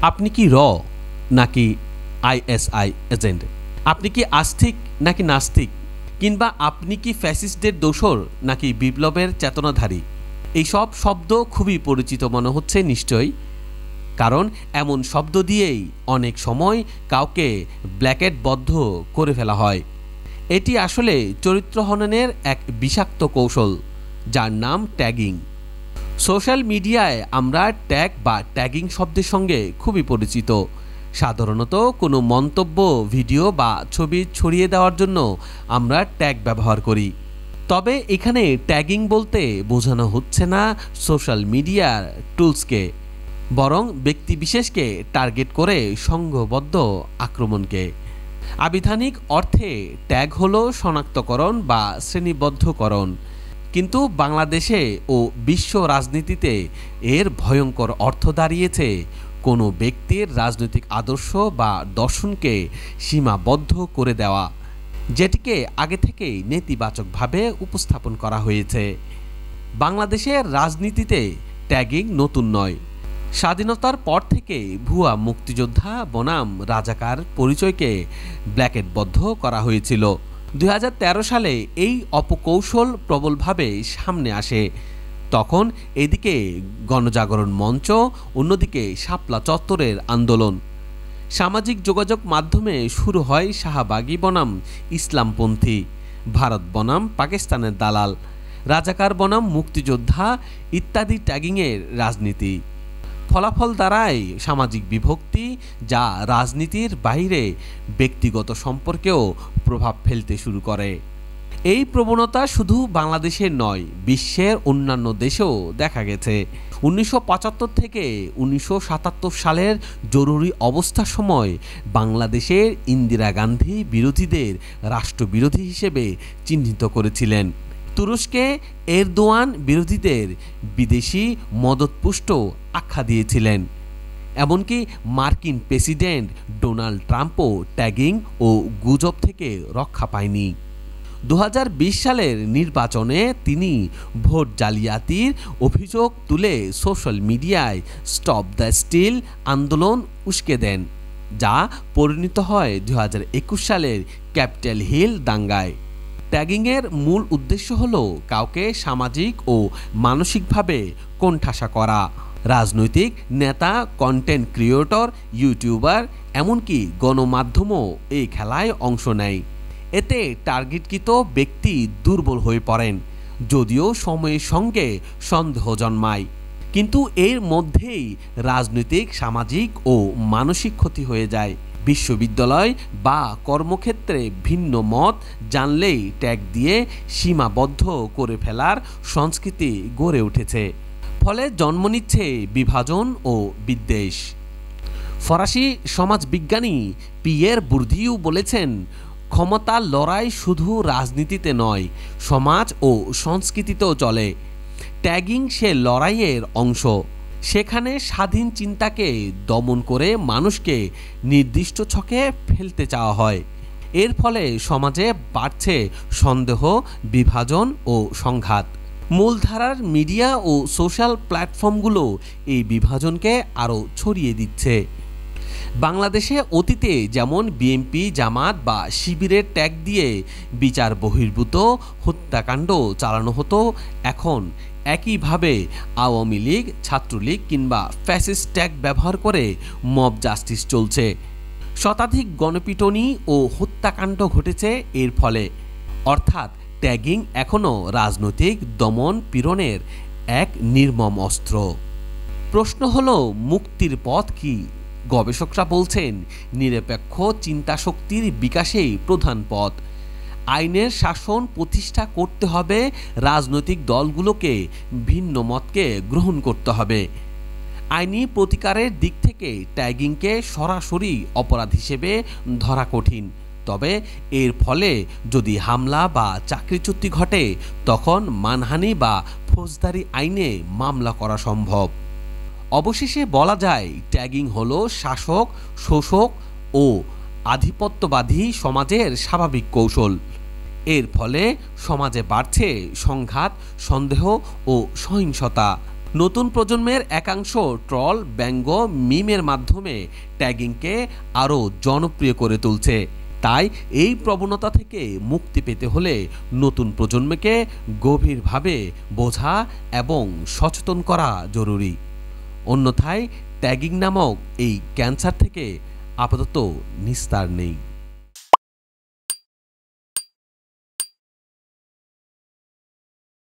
আপনি কি র নাকি আইএসআই এজেন্ট? আপনি কি আস্তিক নাকি নাস্তিক? কিংবা আপনি কি ফ্যাসিস্টদের দোসর নাকি বিপ্লবের চেতনাধারী? এইসব শব্দ খুবই পরিচিত মনে হচ্ছে নিশ্চয়ই, কারণ এমন শব্দ দিয়েই অনেক সময় কাউকে ব্ল্যাকেটবদ্ধ করে ফেলা হয়। এটি আসলে চরিত্র হননের এক বিষাক্ত কৌশল, যার নাম ট্যাগিং। সোশ্যাল মিডিয়ায় আমরা ট্যাগ বা ট্যাগিং শব্দের সঙ্গে খুবই পরিচিত। সাধারণত কোনো মন্তব্য, ভিডিও বা ছবি ছড়িয়ে দেওয়ার জন্য আমরা ট্যাগ ব্যবহার করি। তবে এখানে ট্যাগিং বলতে বোঝানো হচ্ছে না সোশ্যাল মিডিয়ার টুলসকে, বরং ব্যক্তিবিশেষকে টার্গেট করে সংঘবদ্ধ আক্রমণকে। আবিধানিক অর্থে ট্যাগ হলো শনাক্তকরণ বা শ্রেণীবদ্ধকরণ, কিন্তু বাংলাদেশে ও বিশ্ব রাজনীতিতে এর ভয়ঙ্কর অর্থ দাঁড়িয়েছে কোনো ব্যক্তির রাজনৈতিক আদর্শ বা দর্শনকে সীমাবদ্ধ করে দেওয়া, যেটিকে আগে থেকেই নেতিবাচকভাবে উপস্থাপন করা হয়েছে। বাংলাদেশের রাজনীতিতে ট্যাগিং নতুন নয়। স্বাধীনতার পর থেকে ভুয়া মুক্তিযোদ্ধা বনাম রাজাকার পরিচয়কে ব্ল্যাকেটবদ্ধ করা হয়েছিল। 2013 সালে এই অপকৌশল প্রবলভাবে সামনে আসে। তখন এদিকে গণজাগরণ মঞ্চ, অন্যদিকে শাপলা চত্বরের আন্দোলন। সামাজিক যোগাযোগ মাধ্যমে শুরু হয় শাহবাগী বনাম ইসলামপন্থী, ভারত বনাম পাকিস্তানের দালাল, রাজাকার বনাম মুক্তিযোদ্ধা ইত্যাদি ট্যাগিংয়ের রাজনীতি। ফলাফল দাঁড়ায় সামাজিক বিভক্তি, যা রাজনীতির বাইরে ব্যক্তিগত সম্পর্কেও প্রভাব ফেলতে শুরু করে। এই প্রবণতা শুধু বাংলাদেশের নয়, বিশ্বের অন্যান্য দেশেও দেখা গেছে। 1975 থেকে 1977 সালের জরুরি অবস্থার সময় বাংলাদেশের ইন্দিরা গান্ধী বিরোধীদের রাষ্ট্রবিরোধী হিসেবে চিহ্নিত করেছিলেন। তুরস্কে এরদোয়ান বিরোধীদের বিদেশি মদতপুষ্ট আখ্যা দিয়েছিলেন। এমনকি মার্কিন প্রেসিডেন্ট ডোনাল্ড ট্রাম্পও ট্যাগিং ও গুজব থেকে রক্ষা পায়নি। 2020 সালের নির্বাচনে তিনি ভোট জালিয়াতির অভিযোগ তুলে সোশ্যাল মিডিয়ায় স্টপ দ্য স্টিল আন্দোলন উস্কে দেন, যা পরিণত হয় 2021 সালের ক্যাপিটাল হিল দাঙ্গায়। ট্যাগিংয়ের মূল উদ্দেশ্য হল কাউকে সামাজিক ও মানসিকভাবে কোণঠাসা করা। রাজনৈতিক নেতা, কন্টেন্ট ক্রিয়েটর, ইউটিউবার, এমনকি গণমাধ্যমও এই খেলায় অংশ নেয়। এতে টার্গেটকৃত ব্যক্তি দুর্বল হয়ে পড়েন, যদিও সময়ের সঙ্গে সন্দেহ জন্মায়। কিন্তু এর মধ্যেই রাজনৈতিক, সামাজিক ও মানসিক ক্ষতি হয়ে যায়। বিশ্ববিদ্যালয় বা কর্মক্ষেত্রে ভিন্ন মত জানলেই ট্যাগ দিয়ে সীমাবদ্ধ করে ফেলার সংস্কৃতি গড়ে উঠেছে। ফলে জন্ম নিচ্ছে বিভাজন ও বিদ্বেষ। ফরাসি সমাজবিজ্ঞানী পিয়ের বুর্দিউ বলেছেন, ক্ষমতার লড়াই শুধু রাজনীতিতে নয়, সমাজ ও সংস্কৃতিতেও চলে। ট্যাগিং সে লড়াইয়ের অংশ। সেখানে স্বাধীন চিন্তাকে দমন করে মানুষকে নির্দিষ্ট ছকে ফেলতে চাওয়া হয়। এর ফলে সমাজে বাড়ছে সন্দেহ, বিভাজন ও সংঘাত। মূলধারার মিডিয়া ও সোশ্যাল প্ল্যাটফর্মগুলো এই বিভাজনকে আরও ছড়িয়ে দিচ্ছে। বাংলাদেশে অতীতে যেমন বিএনপি, জামাত বা শিবিরের ট্যাগ দিয়ে বিচার বহির্ভূত হত্যাকাণ্ড চালানো হতো, এখন একইভাবে আওয়ামী লীগ, ছাত্রলীগ কিংবা ফ্যাসিস্ট ট্যাগ ব্যবহার করে মব জাস্টিস চলছে। শতাধিক গণপিটুনি ও হত্যাকাণ্ড ঘটেছে এর ফলে। অর্থাৎ ট্যাগিং এখনও রাজনৈতিক দমন পীড়নের এক নির্মম অস্ত্র। প্রশ্ন হলো, মুক্তির পথ কি? গবেষকরা বলছেন, নিরপেক্ষ চিন্তাশক্তির বিকাশেই প্রধান পথ। আইনের শাসন প্রতিষ্ঠা করতে হবে, রাজনৈতিক দলগুলোকে ভিন্ন মতকে গ্রহণ করতে হবে। আইনি প্রতিকারের দিক থেকে ট্যাগিংকে সরাসরি অপরাধ হিসেবে ধরা কঠিন, তবে এর ফলে যদি হামলা বা চাকরিচ্যুতি ঘটে, তখন মানহানি বা ফৌজদারি আইনে মামলা করা সম্ভব। অবশেষে বলা যায়, ট্যাগিং হলো শাসক, শোষক ও আধিপত্যবাদী সমাজের স্বাভাবিক কৌশল। এর ফলে সমাজে বাড়ছে সংঘাত, সন্দেহ ও সহিংসতা। নতুন প্রজন্মের একাংশ ট্রল, ব্যঙ্গ, মিমের মাধ্যমে ট্যাগিংকে আরও জনপ্রিয় করে তুলছে। তাই এই প্রবণতা থেকে মুক্তি পেতে হলে নতুন প্রজন্মকে গভীরভাবে বোঝা এবং সচেতন করা জরুরি। অন্যথায় ট্যাগিং নামক এই ক্যান্সার থেকে আপাতত নিস্তার নেই।